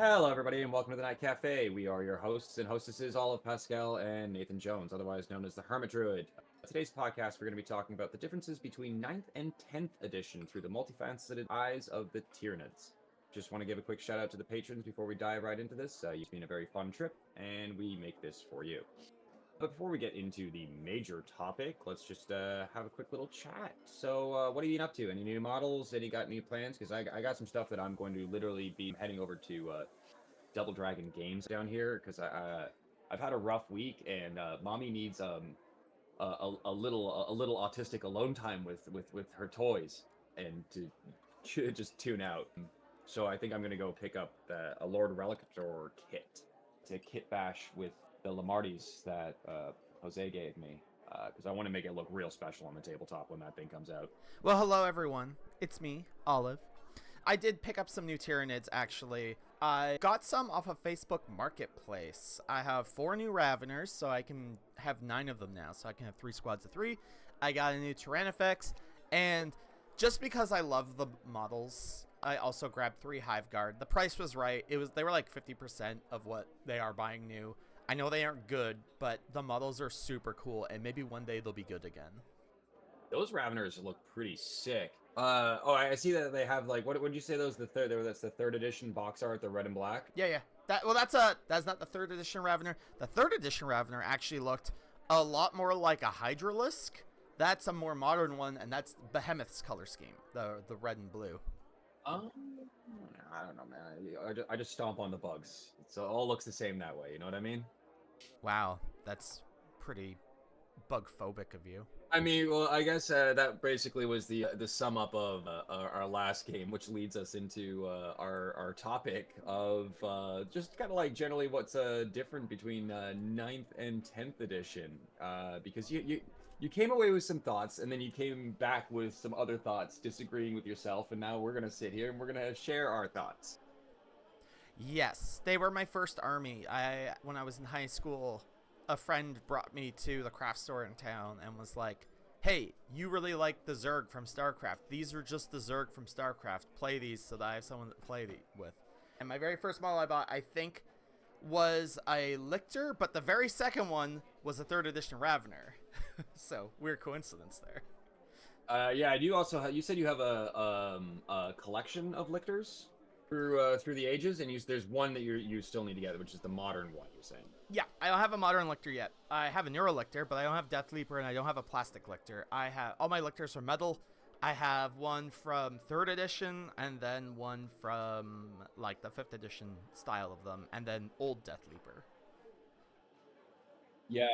Hello, everybody, and welcome to the Knight Café. We are your hosts and hostesses, Olive Pascal and Nathan Jones, otherwise known as the Hermit Druid. Today's podcast, we're going to be talking about the differences between 9th and 10th edition through the multifaceted eyes of the Tyranids. Just want to give a quick shout out to the patrons before we dive right into this. It's been a very fun trip, and we make this for you. But before we get into the major topic, let's just have a quick little chat. So, what have you been up to? Any new models? Got new plans? Because I got some stuff that I'm going to literally be heading over to Double Dragon Games down here because I've had a rough week and mommy needs a little autistic alone time with her toys and to just tune out. So I think I'm gonna go pick up a Lord Relicator kit. It's a kit bash with the Lamartis that Jose gave me because I want to make it look real special on the tabletop when that thing comes out. Well, hello everyone. It's me, Olive. I did pick up some new Tyranids, actually. I got some off of Facebook Marketplace. I have 4 new Raveners, so I can have 9 of them now, so I can have 3 squads of 3. I got a new Tyrannifex, and just because I love the models, I also grabbed 3 Hive Guard. The price was right. They were like 50% of what they are buying new. I know they aren't good, but the models are super cool, and maybe one day they'll be good again. Those Raveners look pretty sick. I see that they have like what would you say those the third? That's the 3rd edition box art, the red and black. Yeah. That's not the 3rd edition Ravener. The 3rd edition Ravener actually looked a lot more like a Hydralisk. That's a more modern one, and that's Behemoth's color scheme, the red and blue. I don't know, man. I just stomp on the bugs. So it all looks the same that way. You know what I mean? Wow, that's pretty bug phobic of you. I mean, well, I guess that basically was the sum up of our last game, which leads us into our topic of just kind of like generally what's different between 9th and 10th edition. Because you came away with some thoughts, and then you came back with some other thoughts, disagreeing with yourself, and now we're gonna sit here and we're gonna share our thoughts. Yes, they were my first army. When I was in high school, a friend brought me to the craft store in town and was like, hey, you really like the Zerg from StarCraft. These are just the Zerg from StarCraft. Play these so that I have someone to play with. And my very first model I bought, I think, was a Lictor, but the very second one was a 3rd edition Ravener. So, weird coincidence there. Yeah, I do also you said you have a collection of Lictors through the ages, and there's one that you still need to get, which is the modern one, you're saying. Yeah, I don't have a modern Lictor yet. I have a Neuro Lictor, but I don't have Death Leaper, and I don't have a plastic Lictor. I have all my Lictors are metal. I have one from 3rd edition, and then one from like the 5th edition style of them, and then old Death Leaper. Yeah,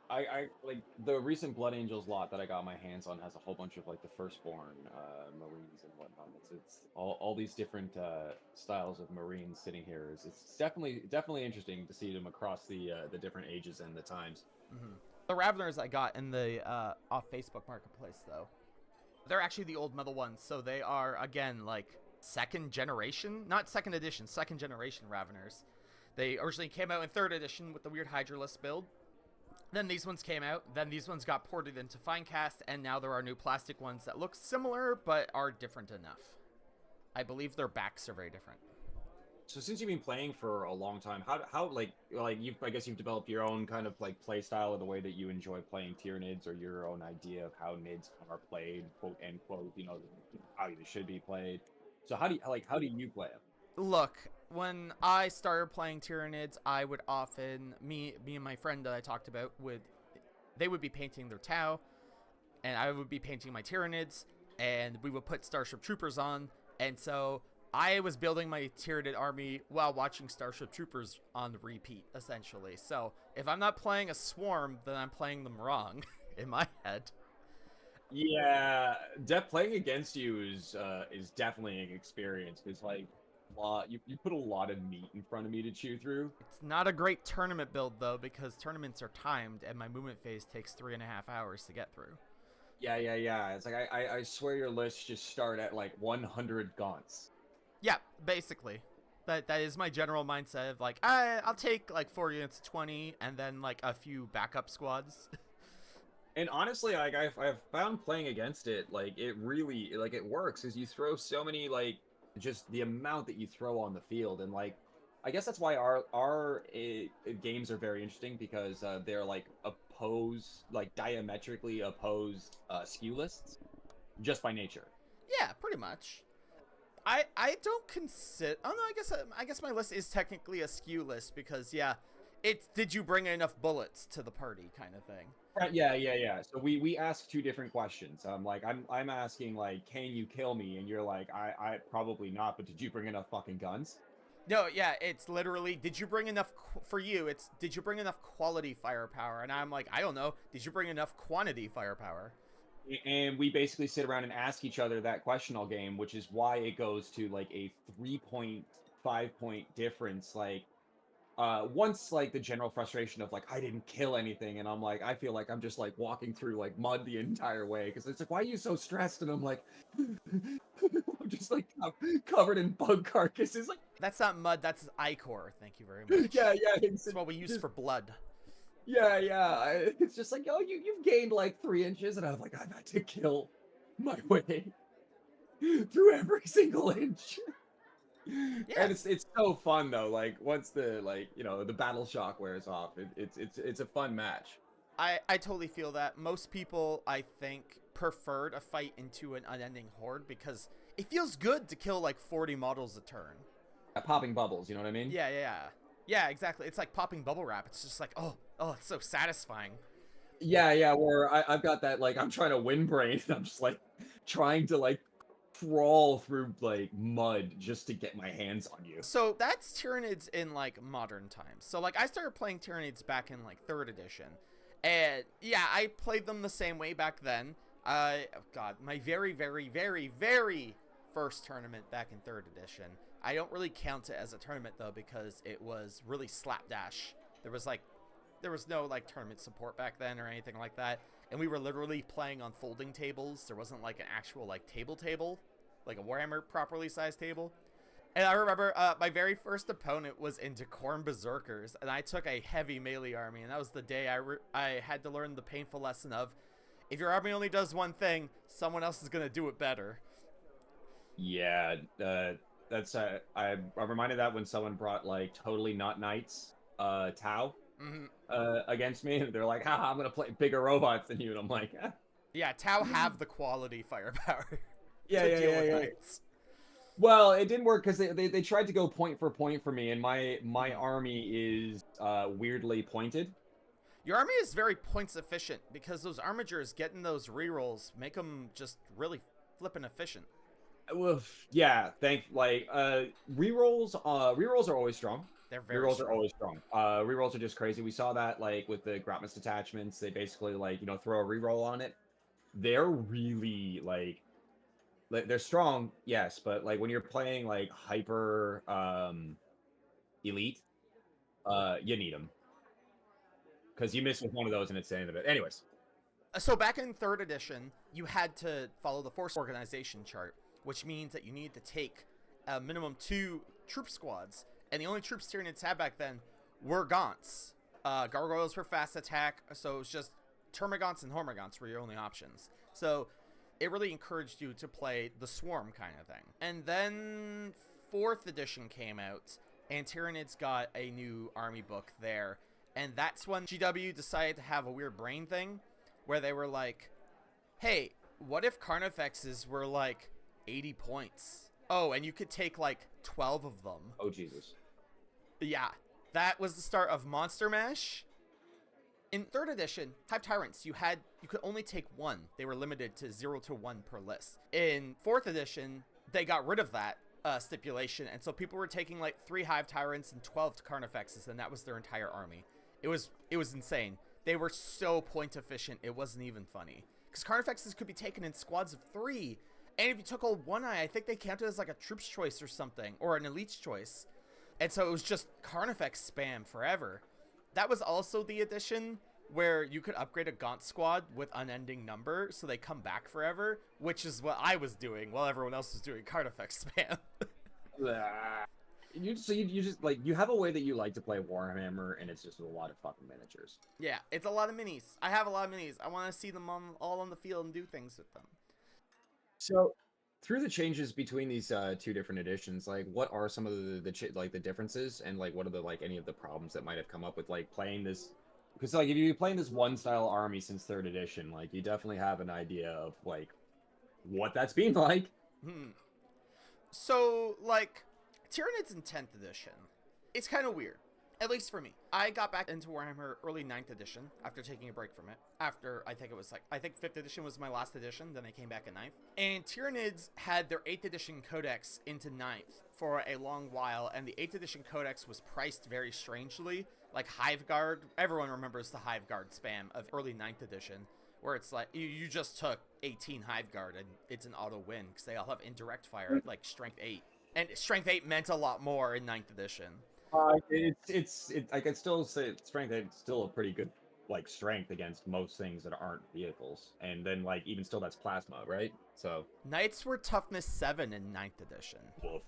I like the recent Blood Angels lot that I got my hands on has a whole bunch of like the Firstborn Marines and whatnot. It's all these different styles of Marines sitting here. It's definitely interesting to see them across the different ages and the times. Mm-hmm. The Raveners I got in the off Facebook Marketplace, though, they're actually the old metal ones, so they are again like 2nd generation, not 2nd edition, 2nd generation Raveners. They originally came out in 3rd edition with the weird Hydralisk build. Then these ones came out, then these ones got ported into Finecast, and now there are new plastic ones that look similar, but are different enough. I believe their backs are very different. So since you've been playing for a long time, how like I guess you've developed your own kind of like play style or the way that you enjoy playing Tyranids, or your own idea of how Nids are played, quote unquote, how they should be played. So how do you play them? Look, when I started playing Tyranids, I would often, me and my friend that I talked about, they would be painting their Tau, and I would be painting my Tyranids, and we would put Starship Troopers on, and so I was building my Tyranid army while watching Starship Troopers on repeat, essentially. So if I'm not playing a swarm, then I'm playing them wrong, in my head. Yeah, playing against you is definitely an experience. It's like you put a lot of meat in front of me to chew through. It's not a great tournament build, though, because tournaments are timed, and my movement phase takes 3.5 hours to get through. Yeah. It's like I swear your lists just start at like 100 gaunts. Yeah, basically. That is my general mindset of like, I'll take like 4 units of 20, and then like a few backup squads. And honestly, like I've found playing against it, like it really it works, is you throw so many like just the amount that you throw on the field, and like I guess that's why our games are very interesting because they're like diametrically opposed SKU lists just by nature. Yeah, pretty much. I don't consider. Oh no, I guess my list is technically a skew list because yeah, it's did you bring enough bullets to the party kind of thing. Right, yeah. So we ask two different questions. I'm asking like, can you kill me? And you're like, I probably not, but did you bring enough fucking guns? No, yeah, it's literally did you bring enough for you? It's did you bring enough quality firepower? And I'm like, I don't know. Did you bring enough quantity firepower? And we basically sit around and ask each other that question all game, which is why it goes to like a 3.5 point difference. Like once like the general frustration of like I didn't kill anything, and I'm like I feel like I'm just like walking through like mud the entire way because it's like why are you so stressed? And I'm like I'm just like covered in bug carcasses. Like That's not mud. That's ichor. Thank you very much. yeah, That's what we use just, for blood. It's just like oh you've gained like 3 inches, and I'm like I've had to kill my way through every single inch. Yeah, And it's so fun though. Like once the like the battle shock wears off, it's a fun match. I totally feel that. Most people, I think, prefer to fight into an unending horde because it feels good to kill like 40 models a turn. Popping bubbles, you know what I mean? Yeah, exactly. It's like popping bubble wrap. It's just like, oh, it's so satisfying. Yeah. Where I've got that like I'm trying to win brain. And I'm just like trying to like crawl through like mud just to get my hands on you. So that's Tyranids in like modern times. So like I started playing Tyranids back in like 3rd edition. And yeah, I played them the same way back then. Oh God, my very, very, very, very first tournament back in 3rd edition. I don't really count it as a tournament though because it was really slapdash. There was no like tournament support back then or anything like that. And we were literally playing on folding tables. There wasn't like an actual like table, like a Warhammer properly sized table. And I remember my very first opponent was into Khorne Berserkers, and I took a heavy melee army, and that was the day I had to learn the painful lesson of, if your army only does one thing, someone else is going to do it better. Yeah, that's I'm reminded that when someone brought like totally not knights, Tau, Mm-hmm. against me, and they're like, haha, I'm gonna play bigger robots than you, and I'm like, Yeah, Tau have the quality firepower yeah, to yeah, deal yeah, with yeah. knights. Well, it didn't work because they tried to go point for point for me, and my Mhm. army is weirdly pointed. Your army is very points efficient because those armigers getting those rerolls make them just really flippin' efficient. Oof, yeah, rerolls are always strong. They're very Rerolls are strong. always strong. Rerolls are just crazy. We saw that like with the Grotmus detachments. They basically like throw a reroll on it. They're really like they're strong, yes, but like when you're playing like hyper elite, you need them because you miss with one of those and it's the end of it. Anyways, So back in 3rd edition, you had to follow the force organization chart, which means that you need to take a minimum 2 troop squads, and the only troops Tyranids had back then were Gaunts. Gargoyles were fast attack, so it was just Termagants and Hormagaunts were your only options. So it really encouraged you to play the Swarm kind of thing. And then 4th edition came out, and Tyranids got a new army book there, and that's when GW decided to have a weird brain thing where they were like, hey, what if Carnifexes were like 80 points? Oh, and you could take like 12 of them. oh Jesus. Yeah, that was the start of Monster Mash. In 3rd edition, Hive Tyrants, you could only take 1. They were limited to 0 to 1 per list. In 4th edition, they got rid of that stipulation, and so people were taking like 3 Hive Tyrants and 12 Carnifexes, and that was their entire army. It was insane. They were so point efficient, it wasn't even funny. Because Carnifexes could be taken in squads of 3. And if you took Old One Eye, I think they counted as like a Troops choice or something. Or an Elite's choice. And so it was just Carnifex spam forever. That was also the edition where you could upgrade a Gaunt squad with unending number. So they come back forever. Which is what I was doing while everyone else was doing Carnifex spam. You just like you have a way that you like to play Warhammer, and it's just a lot of fucking miniatures. Yeah, it's a lot of minis. I have a lot of minis. I want to see them all on the field and do things with them. So through the changes between these two different editions, like what are some of the differences, and like what are the like any of the problems that might have come up with like playing this? Because like if you've been playing this one style army since third edition, like you definitely have an idea of like what that's been like. Hmm. So, like, Tyranids in 10th edition, it's kind of weird. At least for me. I got back into Warhammer early 9th edition after taking a break from it. After, I think 5th edition was my last edition, then I came back at 9th. And Tyranids had their 8th edition codex into 9th for a long while, and the 8th edition codex was priced very strangely. Like Hive Guard, everyone remembers the Hive Guard spam of early 9th edition, where it's like, you just took 18 Hive Guard and it's an auto win, because they all have indirect fire at like strength 8. And strength 8 meant a lot more in 9th edition. It's I can still say strength. It's still a pretty good like strength against most things that aren't vehicles, and then like even still that's plasma, right? So Knights were toughness 7 in 9th edition. woof.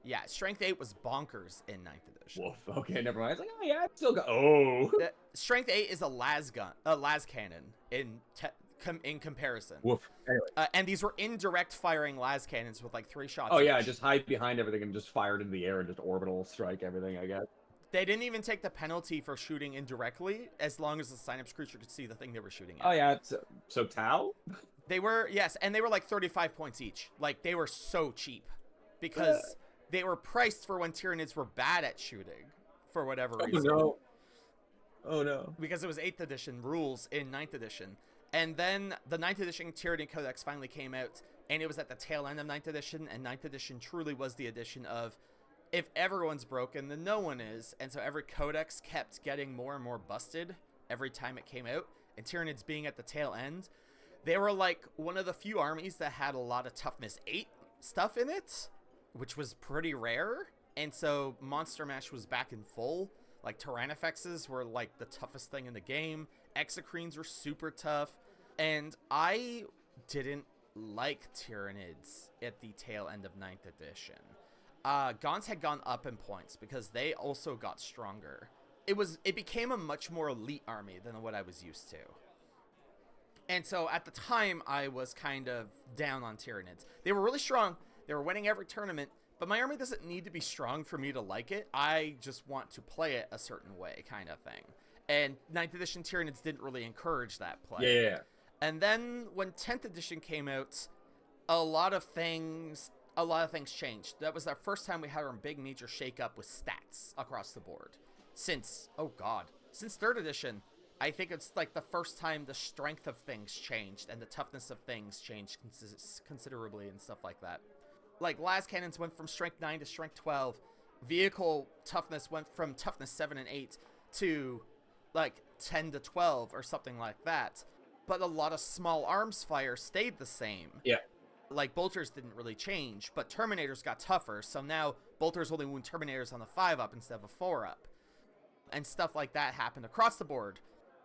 Yeah, strength 8 was bonkers in 9th edition. Woof. Okay, never mind. It's like, oh yeah, I still got. Oh. Strength 8 is a las cannon in comparison. Woof. Anyway. And these were indirect firing las cannons with like 3 shots. Oh yeah, each. just hide behind everything and just fire it into the air and just orbital strike everything, I guess. They didn't even take the penalty for shooting indirectly, as long as the synapse creature could see the thing they were shooting at. Oh yeah, so Tau? They were, yes, and they were like 35 points each. Like, they were so cheap. Because they were priced for when Tyranids were bad at shooting, for whatever reason. Oh no. Because it was 8th edition rules in 9th edition. And then the 9th edition Tyranid Codex finally came out, and it was at the tail end of 9th edition, and 9th edition truly was the edition of, if everyone's broken, then no one is. And so every codex kept getting more and more busted every time it came out, and Tyranids being at the tail end, they were like one of the few armies that had a lot of toughness 8 stuff in it, which was pretty rare. And so Monster Mash was back in full. Like, Tyrannifexes were like the toughest thing in the game. Exocrines were super tough. And I didn't like Tyranids at the tail end of 9th edition. Gaunts had gone up in points because they also got stronger. It became a much more elite army than what I was used to. And so at the time, I was kind of down on Tyranids. They were really strong. They were winning every tournament. But my army doesn't need to be strong for me to like it. I just want to play it a certain way, kind of thing. And 9th edition Tyranids didn't really encourage that play. Yeah. And then when 10th edition came out, a lot of things changed. That was our first time we had our big major shakeup with stats across the board. Since 3rd edition, I think it's like the first time the strength of things changed and the toughness of things changed considerably and stuff like that. Like, las cannons went from strength 9 to strength 12. Vehicle toughness went from toughness 7 and 8 to like 10 to 12 or something like that. But a lot of small arms fire stayed the same. Yeah. Like, bolters didn't really change, but terminators got tougher. So now bolters only wound terminators on the 5-up instead of a 4-up. And stuff like that happened across the board.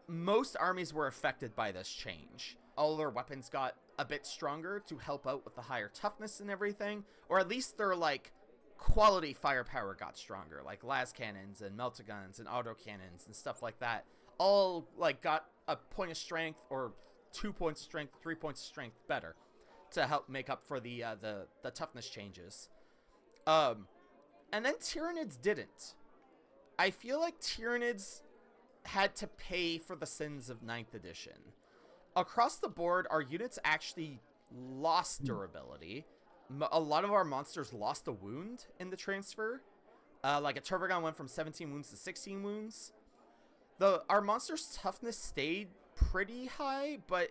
Most armies were affected by this change. All their weapons got a bit stronger to help out with the higher toughness and everything. Or at least their, like, quality firepower got stronger. Like las cannons and meltaguns and autocannons and stuff like that. All, like, got a point of strength or 2 points of strength, 3 points of strength better to help make up for the toughness changes. And then Tyranids didn't. I feel like Tyranids had to pay for the sins of 9th edition. Across the board, our units actually lost durability. A lot of our monsters lost a wound in the transfer. Like a Turbogon went from 17 wounds to 16 wounds. Our monsters' toughness stayed pretty high, but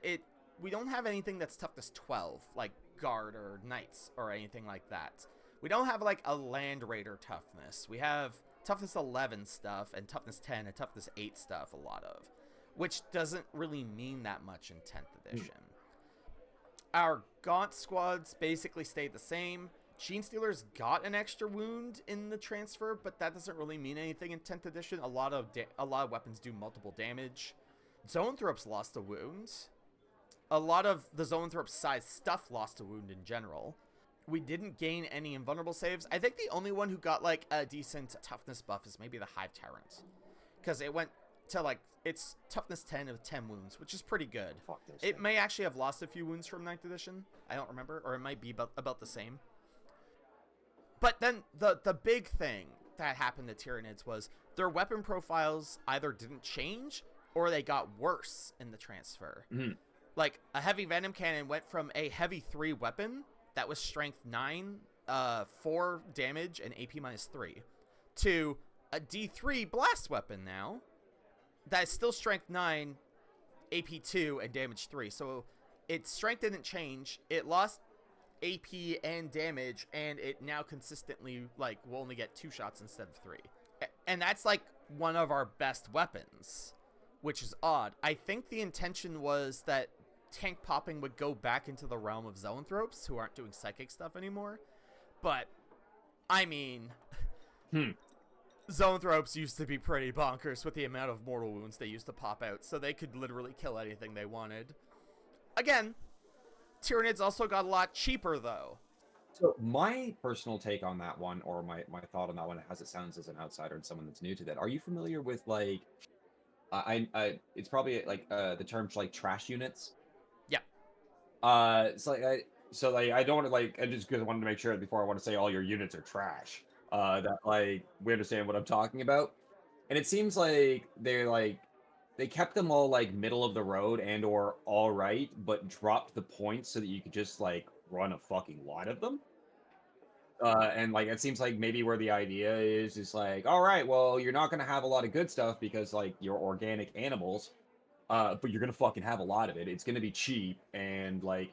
we don't have anything that's toughness 12, like Guard or Knights or anything like that. We don't have like a Land Raider toughness. We have toughness 11 stuff and toughness 10 and toughness 8 stuff, a lot of, which doesn't really mean that much in 10th edition. Our Gaunt squads basically stayed the same. Gene Stealers got an extra wound in the transfer, but that doesn't really mean anything in 10th edition. A lot of weapons do multiple damage. Zoanthropes lost a wound. A lot of the Zoanthrope size stuff lost a wound in general. We didn't gain any invulnerable saves. I think the only one who got like a decent toughness buff is maybe the Hive Tyrant, because it went to like its toughness 10 of 10 wounds, which is pretty good. Fuck those It things. may actually have lost a few wounds from 9th edition. I don't remember, or it might be about the same. But then the big thing that happened to Tyranids was their weapon profiles either didn't change or they got worse in the transfer. Mhm. Like, a heavy venom cannon went from a heavy 3 weapon that was strength 9, 4 damage, and AP minus 3, to a D3 blast weapon now that is still strength 9, AP 2, and damage 3. So its strength didn't change. It lost AP and damage, and it now consistently, like, will only get 2 shots instead of 3. And that's, like, one of our best weapons, which is odd. I think the intention was that tank popping would go back into the realm of zoanthropes, who aren't doing psychic stuff anymore. But, I mean, zoanthropes used to be pretty bonkers with the amount of mortal wounds they used to pop out, so they could literally kill anything they wanted. Again, Tyranids also got a lot cheaper, though. So my personal take on that one, or my thought on that one, as it sounds as an outsider and someone that's new to that, are you familiar with, like, it's probably like the terms like trash units? Yeah. It's like I don't want to, like, I just because I wanted to make sure before I want to say all your units are trash. That, like, we understand what I'm talking about. And it seems like they kept them all, like, middle of the road and or all right, but dropped the points so that you could just, like, run a fucking lot of them. And, like, it seems like maybe where the idea is like, all right, well, you're not gonna have a lot of good stuff because, like, you're organic animals, but you're gonna fucking have a lot of it. It's gonna be cheap, and, like,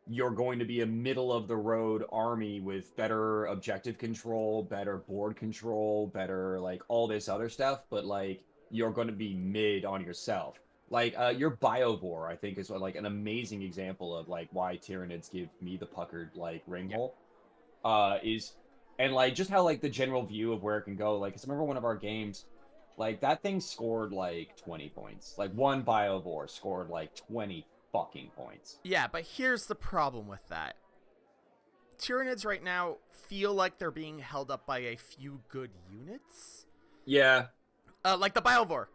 you're going to be a middle of the road army with better objective control, better board control, better, like, all this other stuff, but, like, you're going to be mid on yourself. Like, your Biovore, I think, is like an amazing example of, like, why Tyranids give me the puckered, like, ring hole. Is and, like, just how, like, the general view of where it can go. Like, 'cause I remember one of our games, like, that thing scored like 20 points. Like, one Biovore scored like 20 fucking points. Yeah, but here's the problem with that. Tyranids right now feel like they're being held up by a few good units. Yeah. Like the Biovore.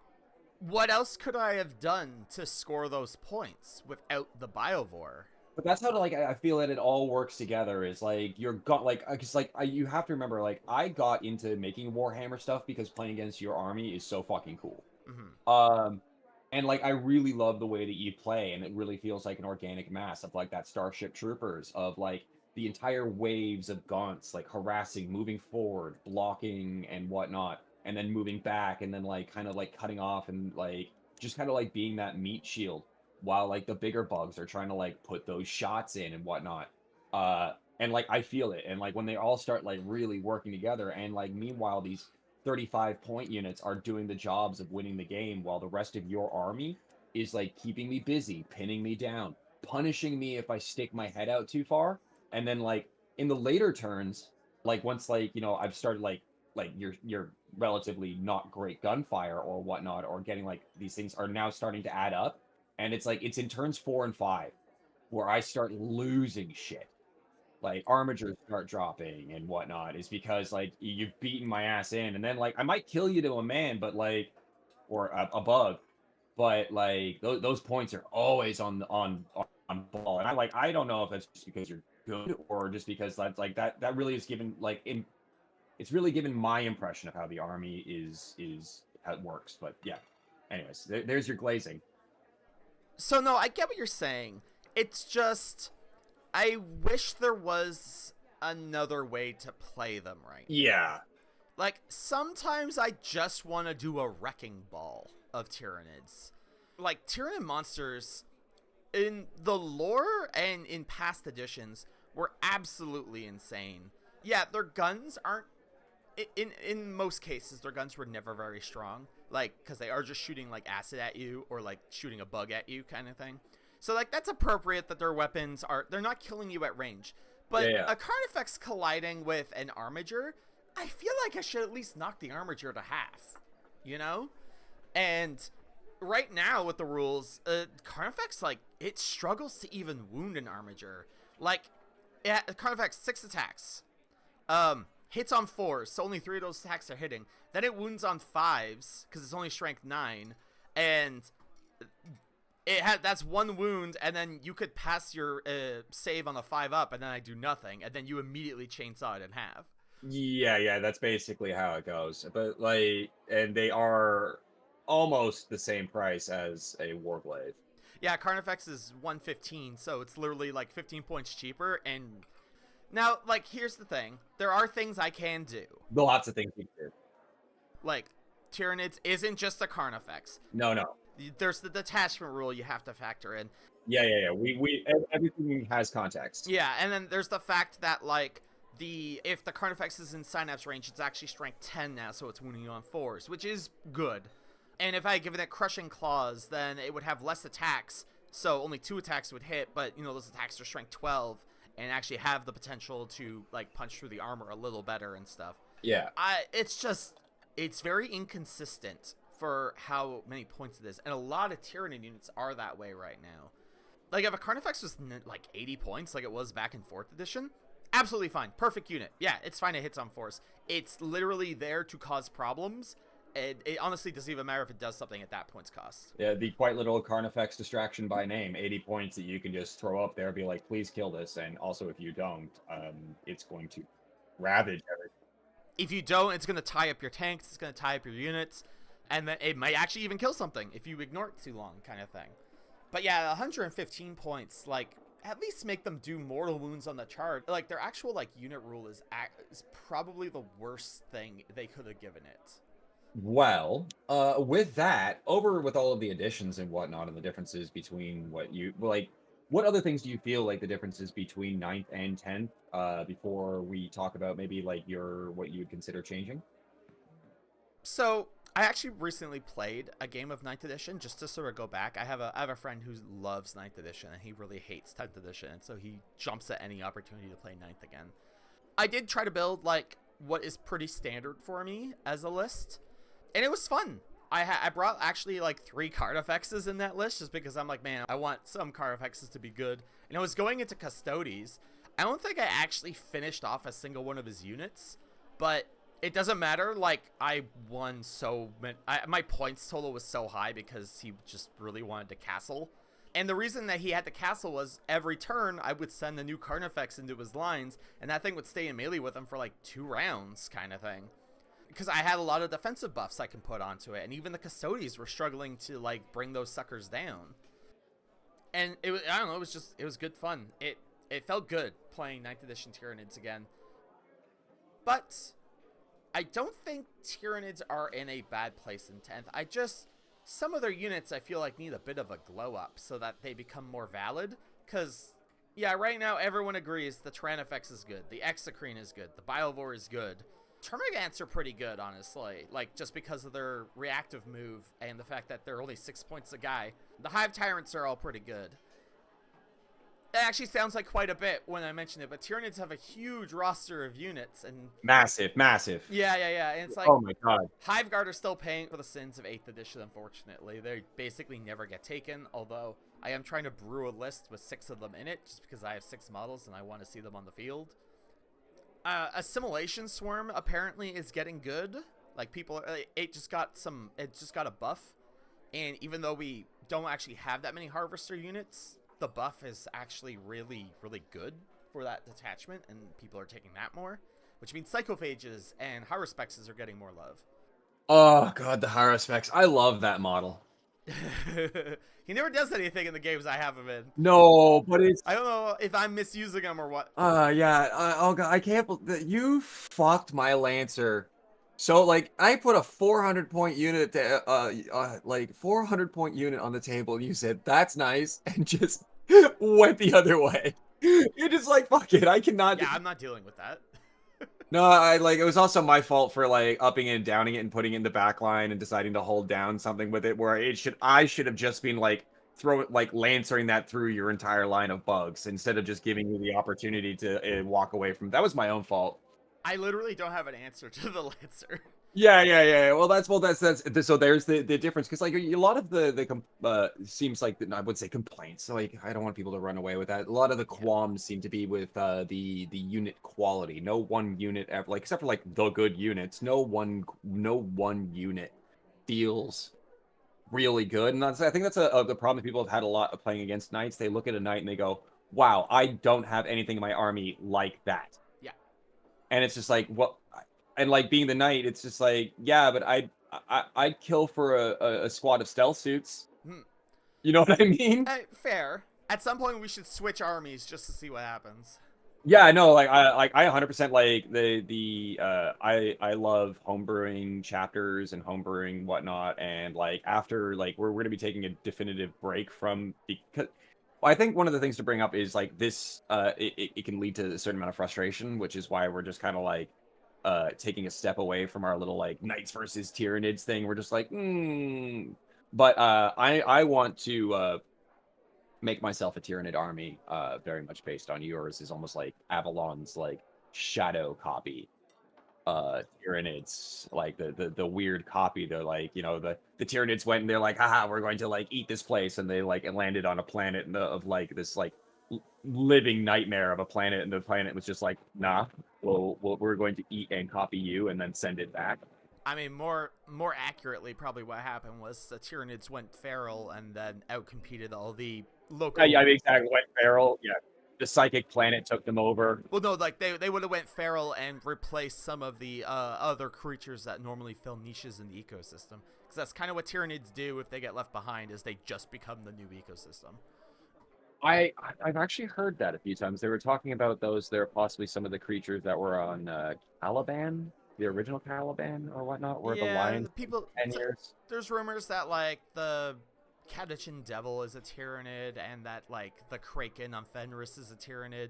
What else could I have done to score those points without the Biovore? But that's how, like, I feel that it all works together. Is like you're got like because like you have to remember, like, I got into making Warhammer stuff because playing against your army is so fucking cool. And, like, I really love the way that you play, and it really feels like an organic mass of, like, that Starship Troopers, of, like, the entire waves of gaunts, like, harassing, moving forward, blocking, and whatnot, and then moving back, and then, like, kind of, like, cutting off, and, like, just kind of, like, being that meat shield, while, like, the bigger bugs are trying to, like, put those shots in and whatnot. And, like, I feel it, and, like, when they all start, like, really working together, and, like, meanwhile, these 35-point units are doing the jobs of winning the game, while the rest of your army is, like, keeping me busy, pinning me down, punishing me if I stick my head out too far. And then, like, in the later turns, like, once, like, you know, I've started, like you're relatively not great gunfire or whatnot, or getting, like, these things are now starting to add up, and it's like it's in turns 4 and 5 where I start losing shit. Like, armatures start dropping and whatnot, is because, like, you've beaten my ass in, and then, like, I might kill you to a man, but, like, or a bug, but, like, those points are always on ball, and I don't know if that's just because you're good, or just because that's, like, that really is given, like, it's really given my impression of how the army is how it works. But yeah, anyways, there's your glazing. So no, I get what you're saying. It's just, I wish there was another way to play them right. Yeah. Like, sometimes I just want to do a wrecking ball of Tyranids. Like, Tyranid monsters, in the lore and in past editions, were absolutely insane. Yeah, their guns aren't, in most cases, their guns were never very strong. Like, because they are just shooting, like, acid at you, or, like, shooting a bug at you kind of thing. So, like, that's appropriate that their weapons are, they're not killing you at range. But Yeah. a Carnifex colliding with an Armiger, I feel like I should at least knock the Armiger to half, you know? And right now with the rules, Carnifex, like, it struggles to even wound an Armiger. Like, Carnifex, 6 attacks. hits on 4s, so only 3 of those attacks are hitting. Then it wounds on 5s, because it's only strength 9, and that's 1 wound, and then you could pass your save on a 5-up, and then I do nothing, and then you immediately chainsaw it in half. Yeah, that's basically how it goes. But like, and they are almost the same price as a Warglaive. Yeah, Carnifex is 115, so it's literally like 15 points cheaper. And now, like, here's the thing: there are things I can do. Lots of things you can do. Like, Tyranids isn't just a Carnifex. No. There's the detachment rule you have to factor in. Yeah. Everything has context. Yeah, and then there's the fact that, like, if the Carnifex is in Synapse range, it's actually strength 10 now, so it's wounding on 4s, which is good. And if I had given it Crushing Claws, then it would have less attacks, so only 2 attacks would hit, but, you know, those attacks are strength 12, and actually have the potential to, like, punch through the armor a little better and stuff. Yeah. It's very inconsistent for how many points it is, and a lot of Tyranid units are that way right now. Like, if a Carnifex was, like, 80 points, like it was back in 4th edition, absolutely fine. Perfect unit. Yeah, it's fine. It hits on 4s. It's literally there to cause problems. It honestly doesn't even matter if it does something at that point's cost. Yeah, the quite literal Carnifex distraction by name, 80 points that you can just throw up there, be like, please kill this. And also, if you don't, it's going to ravage everything. If you don't, it's going to tie up your tanks. It's going to tie up your units. And then it might actually even kill something if you ignore it too long, kind of thing. But yeah, 115 points, like, at least make them do mortal wounds on the chart. Like, their actual, like, unit rule is probably the worst thing they could have given it. Well, with that, over with all of the additions and whatnot and the differences between what other things do you feel like the differences between 9th and 10th, before we talk about maybe like what you would consider changing? So, I actually recently played a game of 9th edition just to sort of go back. I have a friend who loves 9th edition, and he really hates 10th edition, and so he jumps at any opportunity to play 9th again. I did try to build, like, what is pretty standard for me as a list, and it was fun. I brought actually, like, 3 Carnifexes in that list just because I'm like, man, I want some Carnifexes to be good. And I was going into Custodes. I don't think I actually finished off a single one of his units, but it doesn't matter. Like, I won so many. My points total was so high because he just really wanted to castle. And the reason that he had to castle was every turn I would send a new Carnifex into his lines, and that thing would stay in melee with him for like 2 rounds kind of thing. Because I had a lot of defensive buffs I can put onto it, and even the Custodes were struggling to, like, bring those suckers down. And it was, I don't know, it was good fun. It felt good playing 9th edition Tyranids again. But I don't think Tyranids are in a bad place in 10th. Some of their units I feel like need a bit of a glow up so that they become more valid. Because, yeah, right now everyone agrees the Tyrannifex is good, the Exocrine is good, the Biovore is good. Termagants are pretty good, honestly, like, just because of their reactive move and the fact that they're only 6 points a guy. The Hive Tyrants are all pretty good. It actually sounds like quite a bit when I mention it, but Tyranids have a huge roster of units, and Massive. yeah, and it's like, oh my god, Hive Guard are still paying for the sins of 8th edition, unfortunately. They basically never get taken, although I am trying to brew a list with 6 of them in it, just because I have 6 models and I want to see them on the field. Assimilation Swarm apparently is getting good. Like, it just got a buff, and even though we don't actually have that many Harvester units, the buff is actually really, really good for that detachment, and people are taking that more, which means Psychophages and Hyrospexes are getting more love. Oh god, the Hyrosphex. I love that model. He never does anything in the games I have him in. No, but it's... I don't know if I'm misusing him or what. Yeah. Oh god, I can't believe you fucked my Lancer. So, like, I put a 400 point unit like 400 point unit on the table, and you said that's nice, and just went the other way. You're just like, fuck it, I cannot. Yeah, I'm not dealing with that. No, it was also my fault for, like, upping it and downing it and putting it in the back line and deciding to hold down something with it where I should have just been like lancering that through your entire line of bugs instead of just giving you the opportunity to walk away from. That was my own fault. I literally don't have an answer to the Lancer. Yeah. Well, that's so there's the difference because like a lot of seems like I would say complaints. So like I don't want people to run away with that. A lot of the Yeah. qualms seem to be with the unit quality. No one unit ever like except for like the good units. No one unit feels really good, and I think that's the problem that people have had a lot of playing against knights. They look at a knight and they go, "Wow, I don't have anything in my army like that." Yeah. And it's just like what and like being the knight, it's just like, yeah, but I'd kill for a squad of stealth suits. Hmm. You know what I mean? Fair. At some point, we should switch armies just to see what happens. Yeah, no, I 100% like I love homebrewing chapters and homebrewing whatnot, and like after like we're gonna be taking a definitive break from because well, I think one of the things to bring up is like this it can lead to a certain amount of frustration, which is why we're just kind of like taking a step away from our little like knights versus Tyranids thing. We're just like, but I want to make myself a Tyranid army, very much based on yours, is almost like Avalon's like shadow copy. Tyranids, like the weird copy, the like, the Tyranids went and they're like, haha, we're going to like eat this place, and they like it landed on a planet of like this like living nightmare of a planet, and the planet was just like, nah, we're going to eat and copy you and then send it back. I mean, more accurately, probably what happened was the Tyranids went feral and then outcompeted all the local. Yeah, I mean, exactly. Went feral. Yeah, the psychic planet took them over. Well, no, like they would have went feral and replaced some of the other creatures that normally fill niches in the ecosystem. Because that's kind of what Tyranids do if they get left behind, is they just become the new ecosystem. I've actually heard that a few times. They were talking about those. There are possibly some of the creatures that were on Caliban, the original Caliban or whatnot, were the Yeah, lions the people. 10 years. There's rumors that like the Catachin Devil is a Tyranid, and that like the Kraken on Fenris is a Tyranid.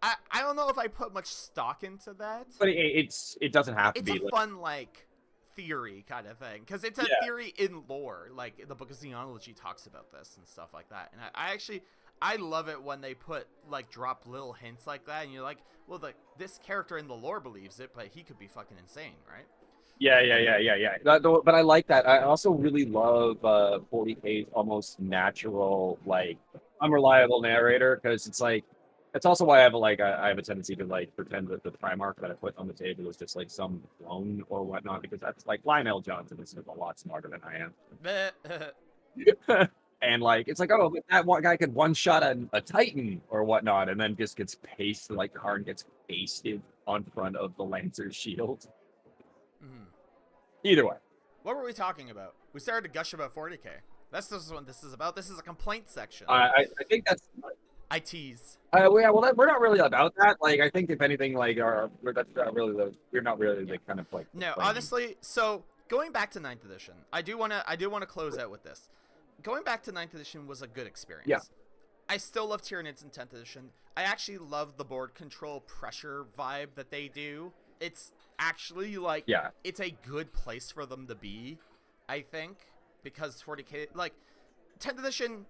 I don't know if I put much stock into that. But it doesn't have to It's be. a fun like theory kind of thing, because it's a Yeah, theory in lore. Like the Book of Xenology talks about this and stuff like that. And I actually I love it when they put like drop little hints like that, and you're like, well, this character in the lore believes it, but he could be fucking insane, right? yeah. But I like that. I also really love 40K's almost natural, like unreliable narrator, because it's like it's also why I have I have a tendency to like pretend that the Primarch that I put on the table is just like some clone or whatnot, because that's like Lionel Johnson is a lot smarter than I am. And like it's like, oh, but that one guy could one shot a Titan or whatnot, and then just gets pasted, like card gets pasted on front of the Lancer's shield. Mhm. Either way. What were we talking about? We started to gush about 40K. That's just what this is about. This is a complaint section. I think that's I tease. yeah. Well, we're not really about that. Like, I think if anything, like, that's not really we're not really Yeah. the kind of like No, complaining. honestly, so going back to 9th edition, I do want to close out with this. Going back to 9th edition was a good experience. Yeah. I still love Tyranids in 10th edition. I actually love the board control pressure vibe that they do. It's actually like Yeah. it's a good place for them to be, I think, because 40K like 10th edition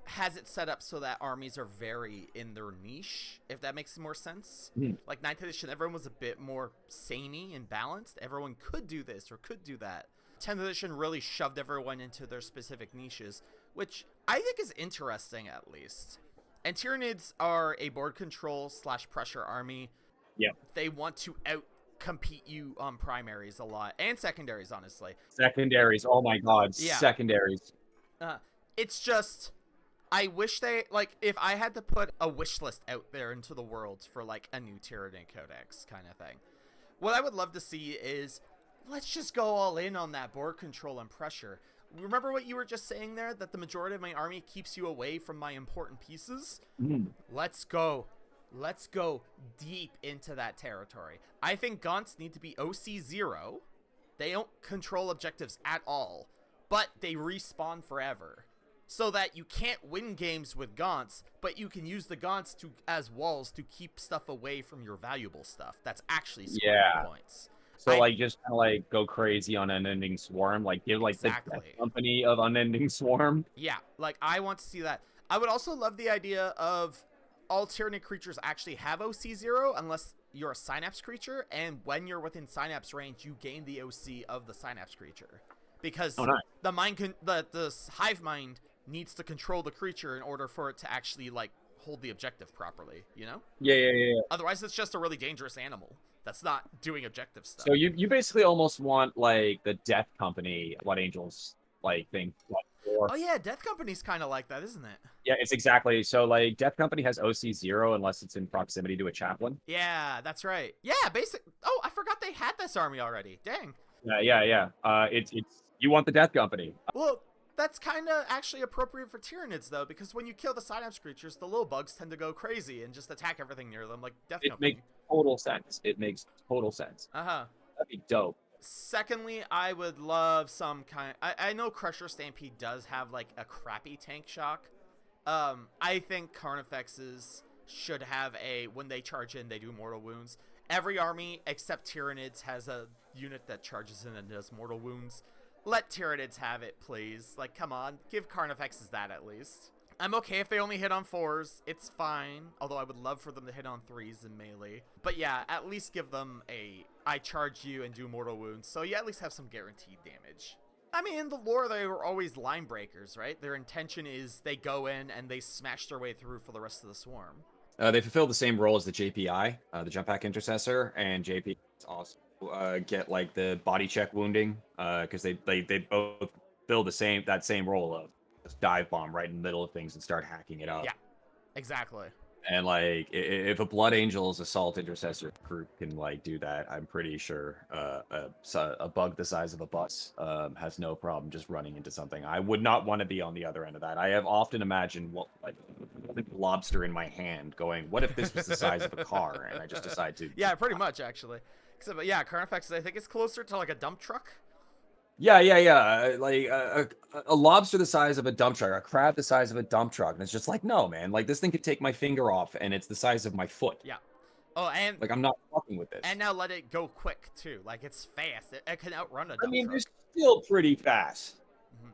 has it set up so that armies are very in their niche, if that makes more sense. Mhm. Like 9th edition, everyone was a bit more samey and balanced. Everyone could do this or could do that. 10th edition really shoved everyone into their specific niches, which I think is interesting, at least. And Tyranids are a board control / pressure army. Yeah. They want to out compete you on primaries a lot, and secondaries, honestly. Secondaries. Oh my God. Yeah. Secondaries. It's just, I wish they, like, if I had to put a wish list out there into the world for, like, a new Tyranid Codex kind of thing, what I would love to see is, let's just go all in on that board control and pressure. Remember what you were just saying there, that the majority of my army keeps you away from my important pieces? Mhm. Let's go. Let's go deep into that territory. I think Gaunts need to be OC0. They don't control objectives at all, but they respawn forever. So that you can't win games with Gaunts, but you can use the Gaunts as walls to keep stuff away from your valuable stuff. That's actually scoring Yeah. points. So like just kind of like go crazy on Unending Swarm, like give like the Exactly. company of Unending Swarm. Yeah, like I want to see that. I would also love the idea of all Tyranid creatures actually have OC0, unless you're a synapse creature, and when you're within synapse range, you gain the OC of the synapse creature, because Oh, nice. the hive mind needs to control the creature in order for it to actually like hold the objective properly. You know? Yeah. Otherwise, it's just a really dangerous animal that's not doing objective stuff. So you basically almost want like the Death Company Blood Angels like thing. Oh yeah, Death Company's kind of like that, isn't it? Yeah, it's exactly. So like Death Company has OC 0 unless it's in proximity to a chaplain. Yeah, that's right. Yeah, basic. Oh, I forgot they had this army already. Dang. Yeah. It's you want the Death Company. Well, that's kind of actually appropriate for Tyranids, though, because when you kill the synapse creatures, the little bugs tend to go crazy and just attack everything near them, like Death It Company. makes total sense. It makes total sense. Uh-huh. That'd be dope. Secondly, I would love some kind... I know Crusher Stampede does have, like, a crappy tank shock. I think Carnifexes should have a... When they charge in, they do mortal wounds. Every army except Tyranids has a unit that charges in and does mortal wounds. Let Tyranids have it, please. Like, come on. Give Carnifexes that, at least. I'm okay if they only hit on 4s. It's fine. Although I would love for them to hit on 3s in melee. But yeah, at least give them a... I charge you and do mortal wounds. So you at least have some guaranteed damage. I mean, in the lore, they were always line breakers, right? Their intention is they go in and they smash their way through for the rest of the swarm. They fulfill the same role as the JPI, the Jump Pack Intercessor, and JP also get like the body check wounding, because they both fill that same role of just dive bomb right in the middle of things and start hacking it up. Yeah, exactly. And like if a Blood Angels Assault Intercessor group can like do that, I'm pretty sure a bug the size of a bus has no problem just running into something. I would not want to be on the other end of that. I have often imagined like lobster in my hand going, what if this was the size of a car and I just decide to... Yeah, pretty much actually. Except, but yeah, Carnifexes, I think it's closer to like a dump truck. Yeah. Like a lobster the size of a dump truck, a crab the size of a dump truck, and it's just like, no, man. Like this thing could take my finger off, and it's the size of my foot. Yeah. Oh, and like I'm not fucking with this. And now let it go quick too. Like it's fast. It can outrun a dump truck. They're still pretty fast. Mm-hmm.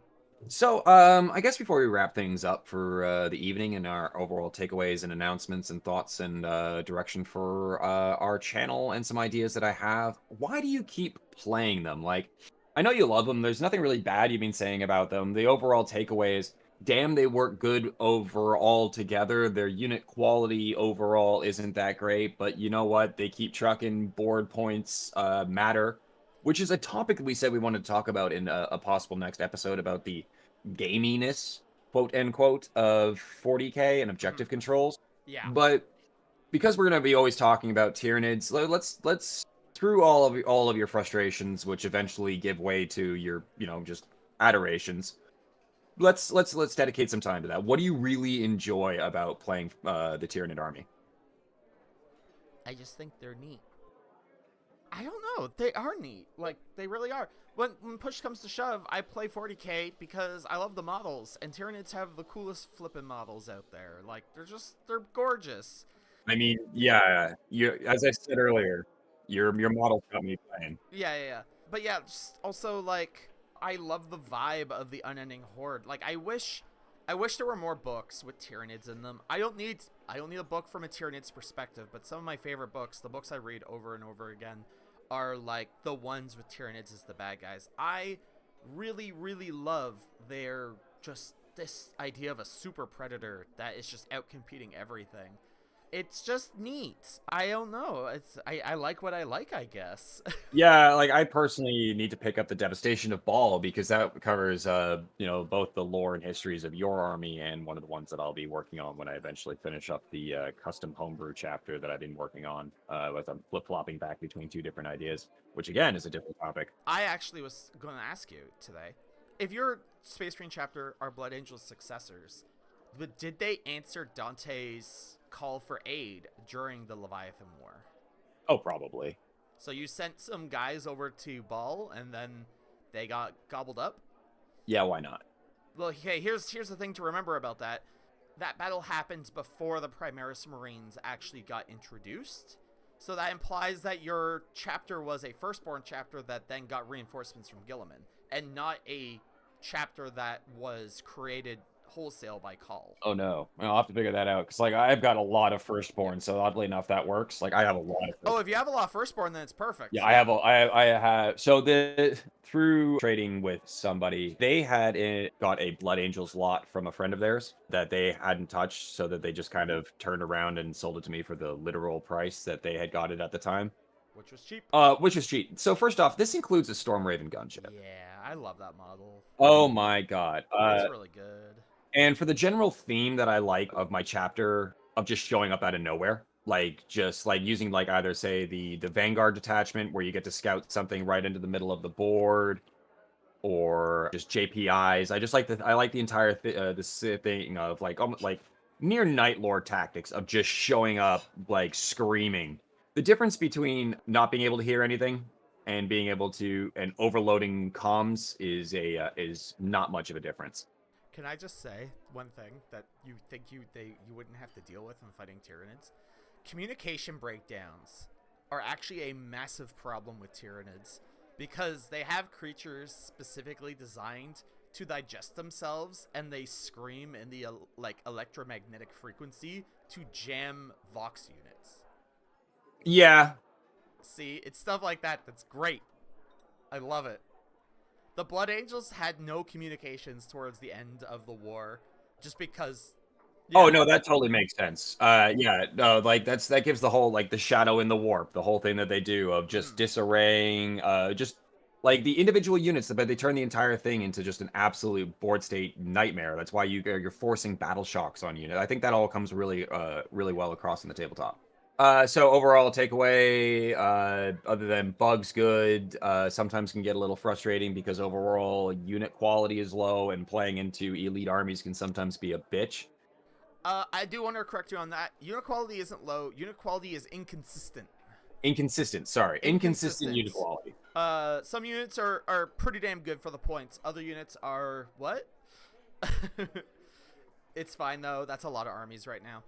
So, I guess before we wrap things up for the evening and our overall takeaways and announcements and thoughts and direction for our channel and some ideas that I have, why do you keep playing them? Like, I know you love them. There's nothing really bad you've been saying about them. The overall takeaway is, damn, they work good overall together. Their unit quality overall isn't that great, but you know what? They keep trucking. Board points matter, which is a topic that we said we wanted to talk about in a possible next episode about the gaminess, quote unquote, of 40k and objective controls. Yeah. But because we're going to be always talking about Tyranids, let's through all of your frustrations, which eventually give way to your, just adorations. Let's dedicate some time to that. What do you really enjoy about playing the Tyranid army? I just think they're neat. I don't know. They are neat. Like, they really are. When push comes to shove, I play 40k because I love the models, and Tyranids have the coolest flippin' models out there. Like, they're gorgeous. I mean, yeah, as I said earlier, your model got me playing. Yeah. But yeah, just also, like, I love the vibe of the Unending Horde. Like, I wish there were more books with Tyranids in them. I don't need a book from a Tyranid's perspective, but some of my favorite books, the books I read over and over again, are like the ones with Tyranids as the bad guys. I really, really love their just this idea of a super predator that is just out competing everything. It's just neat. I don't know. I like what I like, I guess. Yeah, like I personally need to pick up the Devastation of Baal because that covers both the lore and histories of your army and one of the ones that I'll be working on when I eventually finish up the custom homebrew chapter that I've been working on, as I'm flip-flopping back between two different ideas, which again is a different topic. I actually was going to ask you today, if your Space Marine chapter are Blood Angels successors, but did they answer Dante's call for aid during the Leviathan War? Oh, probably. So you sent some guys over to Baal, and then they got gobbled up? Yeah, why not? Well, okay, here's the thing to remember about that. That battle happened before the Primaris Marines actually got introduced. So that implies that your chapter was a firstborn chapter that then got reinforcements from Guilliman, and not a chapter that was created wholesale by call. Oh no, I'll have to figure that out because like I've got a lot of firstborn, so oddly enough that works. Like I have a lot of Oh, if you have a lot of firstborn, then it's perfect. yeah, I have so the through trading with somebody, they got a Blood Angels lot from a friend of theirs that they hadn't touched, so that they just kind of turned around and sold it to me for the literal price that they had got it at the time. Which was cheap. Which was cheap. So first off, this includes a Storm Raven gunship. Yeah, I love that model. Oh my god. It's really good. And for the general theme that I like of my chapter of just showing up out of nowhere, like just like using like either say the Vanguard detachment where you get to scout something right into the middle of the board, or just JPIs. I like the entire this thing of like almost like near Night Lord tactics of just showing up like screaming. The difference between not being able to hear anything and being able to and overloading comms is not much of a difference. Can I just say one thing that you think you wouldn't have to deal with in fighting Tyranids? Communication breakdowns are actually a massive problem with Tyranids because they have creatures specifically designed to digest themselves, and they scream in the like electromagnetic frequency to jam Vox units. Yeah. See, it's stuff like that that's great. I love it. The Blood Angels had no communications towards the end of the war, just because. Yeah. Oh no, that totally makes sense. Yeah, no, like that gives the whole like the shadow in the warp, the whole thing that they do of just disarraying, just like the individual units, but they turn the entire thing into just an absolute board state nightmare. That's why you're forcing battle shocks on units. I think that all comes really well across in the tabletop. So overall takeaway, other than bugs good, sometimes can get a little frustrating because overall unit quality is low and playing into elite armies can sometimes be a bitch. I do want to correct you on that. Unit quality isn't low. Unit quality is inconsistent. Inconsistent unit quality. Some units are pretty damn good for the points. Other units are what? It's fine though. That's a lot of armies right now.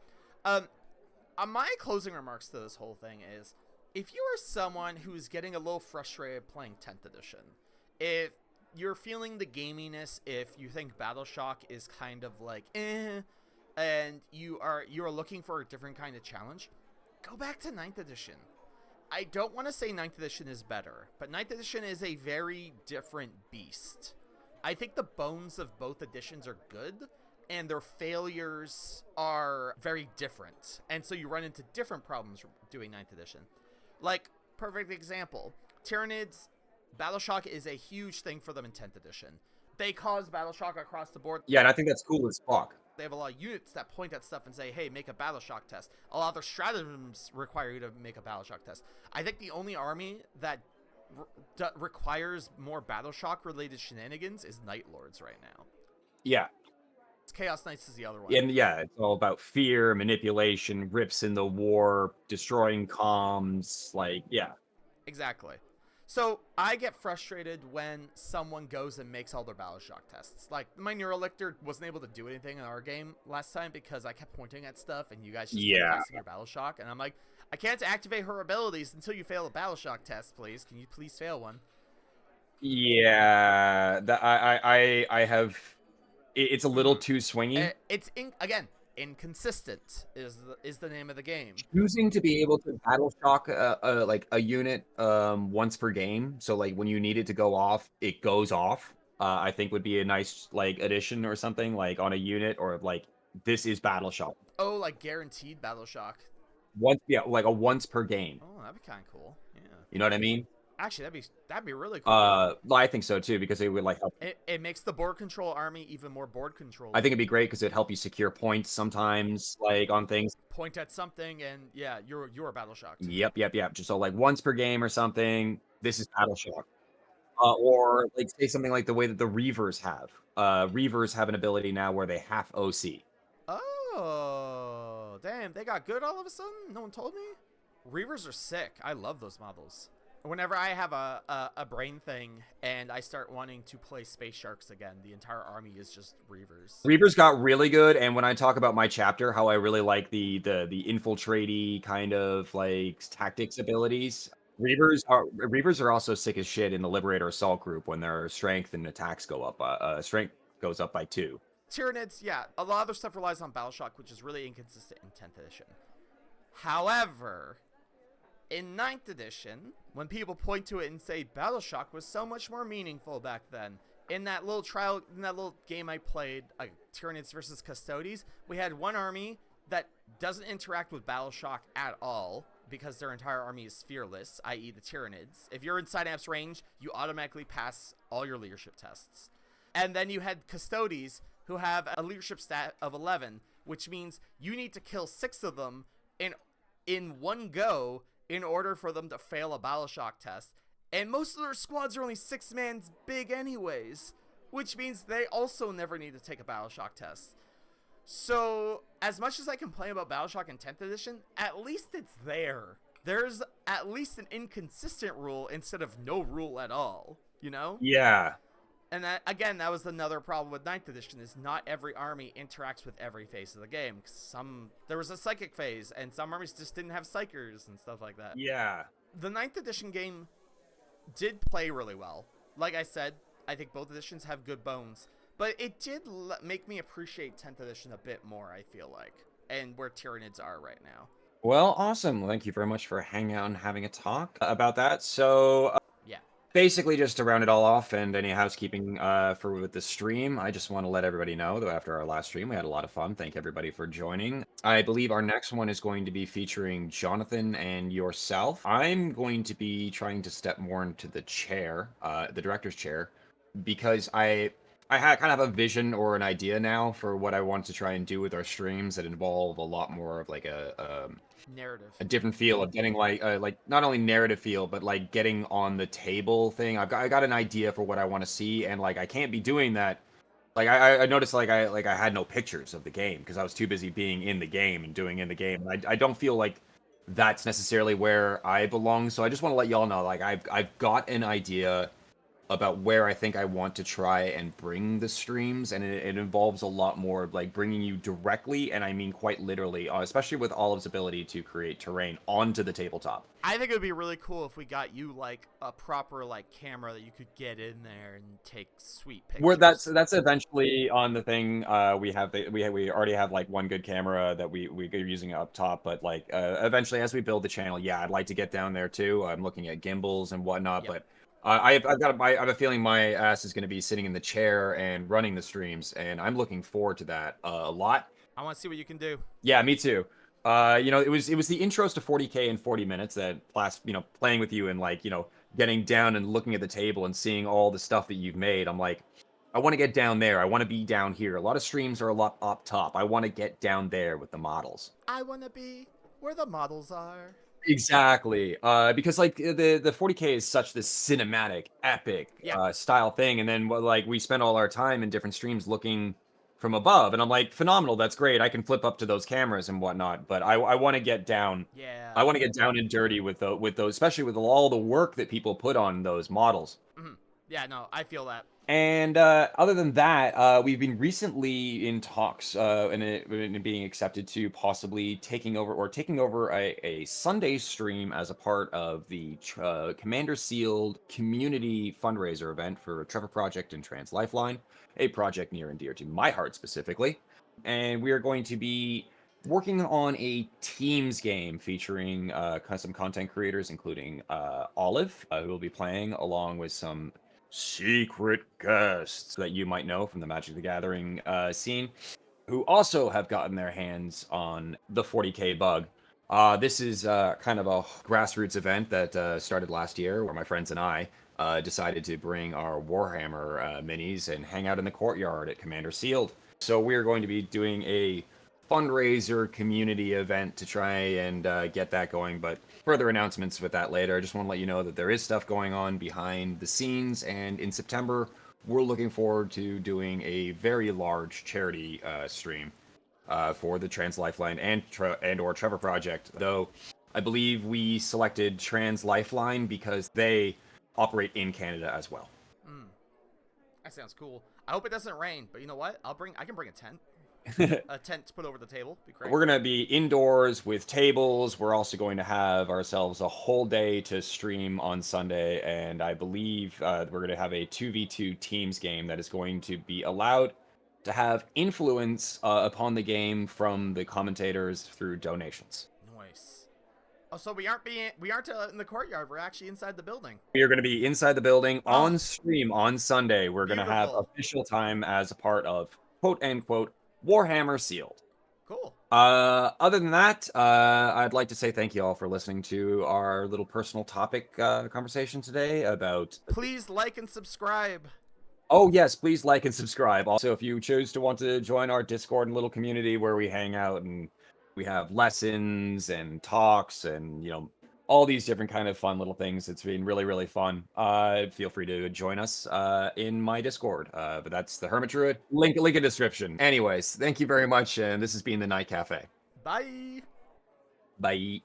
My closing remarks to this whole thing is, if you are someone who's getting a little frustrated playing 10th edition, if you're feeling the gaminess, if you think Battle Shock is kind of like and you are looking for a different kind of challenge, go back to 9th edition. I don't want to say 9th edition is better, but 9th edition is a very different beast. I think the bones of both editions are good, and their failures are very different. And so you run into different problems doing 9th edition. Like, perfect example, Tyranids, Battle Shock is a huge thing for them in 10th edition. They cause Battle Shock across the board. Yeah, and I think that's cool as fuck. They have a lot of units that point at stuff and say, hey, make a Battle Shock test. A lot of their stratagems require you to make a Battle Shock test. I think the only army that requires more Battle Shock related shenanigans is Night Lords right now. Yeah. Chaos Knights is the other one. And yeah, it's all about fear, manipulation, rips in the warp, destroying comms, like, yeah. Exactly. So I get frustrated when someone goes and makes all their Battle Shock tests. Like, my Neurolictor wasn't able to do anything in our game last time because I kept pointing at stuff and you guys just kept casting your Battle Shock. And I'm like, I can't activate her abilities until you fail a Battle Shock test, please. Can you please fail one? Yeah, I have... It's a little too swingy. It's inconsistent is the name of the game. Choosing to be able to battle shock like a unit once per game, so like when you need it to go off, it goes off. I think would be a nice like addition or something like on a unit, or like this is battle shock. Oh, like guaranteed battle shock. Like a once per game. Oh, that'd be kind of cool. Yeah. You know what I mean? Actually, that'd be really cool. I think so too, because it would like help. It makes the board control army even more board control. I think it'd be great because it'd help you secure points sometimes, like on things. Point at something, and yeah, you're battle shocked. Yep. Just so like once per game or something. This is battle shock. Or like say something like the way that the Reavers have. Reavers have an ability now where they half OC. Oh, damn! They got good all of a sudden. No one told me. Reavers are sick. I love those models. Whenever I have a brain thing and I start wanting to play Space Sharks again, the entire army is just Reavers. Reavers got really good, and when I talk about my chapter, how I really like the infiltrate-y kind of like tactics abilities. Reavers are also sick as shit in the Liberator Assault group when their strength and attacks go up. Strength goes up by 2. Tyranids, yeah, a lot of their stuff relies on Battleshock, which is really inconsistent in 10th edition. However, in 9th edition, when people point to it and say Battleshock was so much more meaningful back then, in that little game I played, Tyranids versus Custodes, we had one army that doesn't interact with Battleshock at all because their entire army is fearless, i.e. the Tyranids. If you're in Synapse range, you automatically pass all your leadership tests. And then you had Custodes, who have a leadership stat of 11, which means you need to kill 6 of them in one go in order for them to fail a Battleshock test. And most of their squads are only 6 man big anyways, which means they also never need to take a Battleshock test. So, as much as I complain about Battleshock in 10th edition, at least it's there. There's at least an inconsistent rule instead of no rule at all, you know? Yeah. And that, again, that was another problem with 9th edition, is not every army interacts with every phase of the game. There was a psychic phase, and some armies just didn't have psychers and stuff like that. Yeah. The 9th edition game did play really well. Like I said, I think both editions have good bones. But it did make me appreciate 10th edition a bit more, I feel like. And where Tyranids are right now. Well, awesome. Thank you very much for hanging out and having a talk about that. So, Yeah. basically, just to round it all off and any housekeeping with the stream, I just want to let everybody know that after our last stream, we had a lot of fun. Thank everybody for joining. I believe our next one is going to be featuring Jonathan and yourself. I'm going to be trying to step more into the chair, the director's chair, because I kind of have a vision or an idea now for what I want to try and do with our streams that involve a lot more of like a narrative, a different feel of getting like not only narrative feel, but like getting on the table thing. I got an idea for what I want to see, and like I can't be doing that. Like I noticed like I had no pictures of the game because I was too busy being in the game and doing in the game. And I don't feel like that's necessarily where I belong. So I just want to let y'all know, like I've got an idea about where I think I want to try and bring the streams, and it involves a lot more of like bringing you directly, and I mean quite literally, especially with Olive's ability to create terrain onto the tabletop. I think it would be really cool if we got you like a proper like camera that you could get in there and take sweet pictures. Where that's eventually on the thing. We already have like one good camera that we're using up top, but like eventually as we build the channel, yeah, I'd like to get down there too. I'm looking at gimbals and whatnot, Yep. but I have a feeling my ass is going to be sitting in the chair and running the streams, and I'm looking forward to that a lot. I want to see what you can do. Yeah, me too. It was the intros to 40K in 40 minutes that playing with you and like, getting down and looking at the table and seeing all the stuff that you've made. I'm like, I want to get down there. I want to be down here. A lot of streams are a lot up top. I want to get down there with the models. I want to be where the models are. Exactly, because like the 40K is such this cinematic, epic style thing, and then like we spend all our time in different streams looking from above, and I'm like, phenomenal, that's great. I can flip up to those cameras and whatnot, but I want to get down. Yeah. I want to get down and dirty with those, especially with all the work that people put on those models. Mm-hmm. Yeah, no, I feel that. And other than that, we've been recently in talks and being accepted to possibly taking over a Sunday stream as a part of the Commander Sealed community fundraiser event for Trevor Project and Trans Lifeline, a project near and dear to my heart specifically. And we are going to be working on a Teams game featuring some content creators, including Olive, who will be playing along with some secret guests that you might know from the Magic the Gathering scene, who also have gotten their hands on the 40K bug. This is kind of a grassroots event that started last year, where my friends and I decided to bring our Warhammer minis and hang out in the courtyard at Commander Sealed. So we're going to be doing a fundraiser community event to try and get that going, but further announcements with that later. I just want to let you know that there is stuff going on behind the scenes, and in September we're looking forward to doing a very large charity stream for the Trans Lifeline and or Trevor Project, though I believe we selected Trans Lifeline because they operate in Canada as well. That sounds cool. I hope it doesn't rain, but you know what, I can bring a tent. A tent to put over the table. Be great. We're going to be indoors with tables. We're also going to have ourselves a whole day to stream on Sunday, and I believe we're going to have a 2v2 teams game that is going to be allowed to have influence upon the game from the commentators through donations. Nice. Oh, so we aren't in the courtyard. We're actually inside the building. We are going to be inside the building on Oh, stream on Sunday. We're going to have beautiful. official time as a part of quote unquote Warhammer Sealed. Cool. Other than that, I'd like to say thank you all for listening to our little personal topic conversation today about. Please like and subscribe. Oh yes, please like and subscribe. Also, if you choose to want to join our Discord and little community where we hang out and we have lessons and talks and all these different kind of fun little things, it's been really, really fun. Feel free to join us in my Discord. But that's the Hermit Druid. Link in description. Anyways, thank you very much, and this has been the Knight Cafe. Bye. Bye.